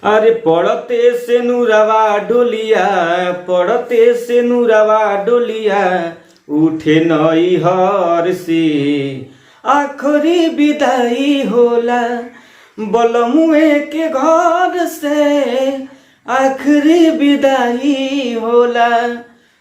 अरे पड़ते से नूरवा डोलिया, पड़ते से नूरवा डोलिया, उठे नई हर से आखिरी विदाई होला बलमुए के घर से, आखिरी विदाई होला।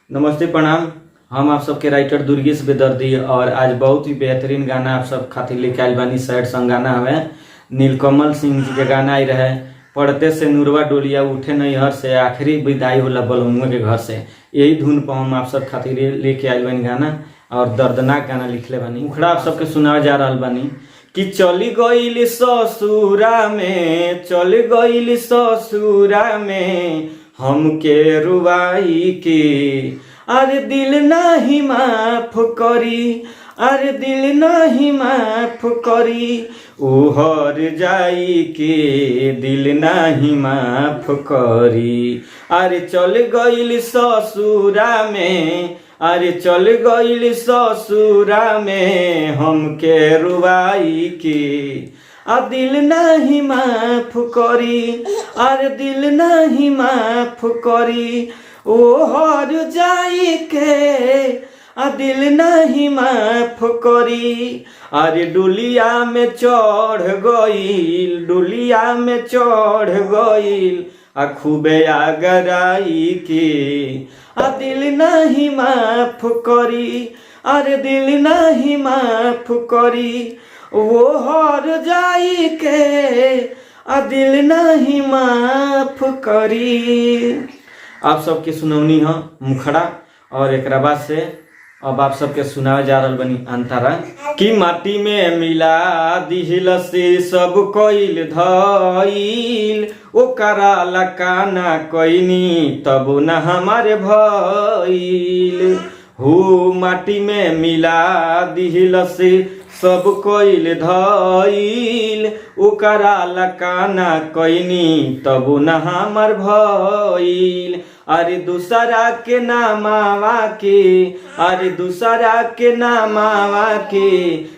नमस्ते प्रणाम, हम आप सबके राइटर दुर्गेश बेदर्दी और आज बहुत ही बेहतरीन गाना आप सब खातिर लेके आइल बानी। सैड सॉन्ग गाना हमें नीलकमल सिंह जी के गाना आई रहे। पड़ते से नूरवा डोलिया, उठे नैहर से, आखिरी विदाई होला बलमुए के घर से। यही धुन पर हम आप सब खातिर लेके आइल बानी गाना और दर्दनाक गाना लिखले बानी। मुखड़ा आप सबके सुनावे जा रहल बानी कि चली गईल ससुरा में, चली गईल ससुरा में हमके रुवाई के, अरे दिल नहीं माफ करी, अरे दिल नहीं माफ करी, ओहर जाई के दिल नहीं माफ करी। अरे चल गईल ससुरा में, अरे चल गईल ससुरा में हमके रुवाई के, आ दिल नहीं माफ करी, अरे दिल नहीं माफ करी, ओहर जाई के आ दिल नहीं माफ करी। अरे डुलिया में चढ़ गईल, डुलिया में चढ़ गईल, आ खूबे आगराई के, आ दिल नहीं माफ करी, अरे दिल नहीं माफ करी, वो हर जाई के, आ दिल नहीं माफ करी। आप सबके सुनौनी है मुखड़ा और एक बाद से अब आप सबके सुनावे जा रहल बनी अंतरा कि माटी में मिला दिहिल से सब कोइल धइल, ओकरा लकाना कइनी तब न हमारे भइल। हो माटी में मिला दिहिल से सब कोइल धइल, ओकरा लकाना कइनी तब न हमार भइल। अरे दूसरा के नामावा के, अरे दूसरा के नामावा के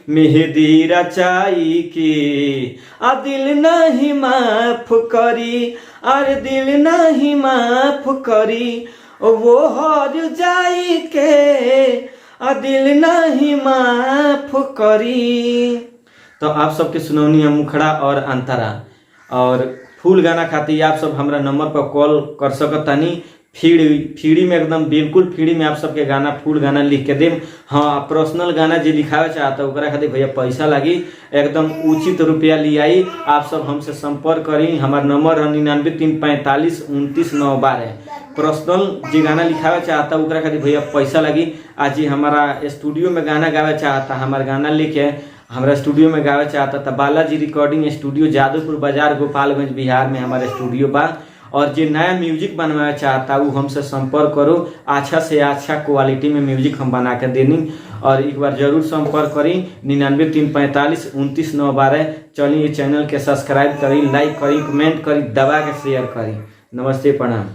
मेहंदी रचाई के, आ दिल नहीं माफ करी, अरे दिल नहीं माफ करी, वो हर जाई के, आ दिल नहीं माफ करी। तो आप सबके सुनौनी है मुखड़ा और अंतरा। और फुल गाना खातिर आप सब हमरा नंबर पर कॉल कर सकतानी। फ्री में, एकदम बिल्कुल फ्री में आप सबके गाना, फुल गाना लिख के देम। हाँ, पर्सनल गाना जो लिखावे चाहता है ओकरा खातिर भैया पैसा लगी, एकदम उचित रुपया लियाई। आप सब हमसे संपर्क करी। हमार नंबर है 9935429912। पर्सनल जो गाना लिखावे चाहता है ओकरा खातिर भैया पैसा लगी। आज ही हमारा स्टूडियो में गाना गावे चाहता, हमारा गाना लेके हमारा स्टूडियो में गावे चाहता था, बालाजी रिकॉर्डिंग स्टूडियो, जादवपुर बाजार, गोपालगंज, बिहार में हमारा स्टूडियो बा। और जो नया म्यूजिक बनवाना चाहता वो हमसे संपर्क करो। अच्छा से अच्छा क्वालिटी में म्यूजिक हम बना के देनी। और एक बार जरूर संपर्क करी 9935429912। चलिए चैनल के सब्सक्राइब करी, लाइक करी, कमेंट करी, दबा के शेयर करी। नमस्ते प्रणाम।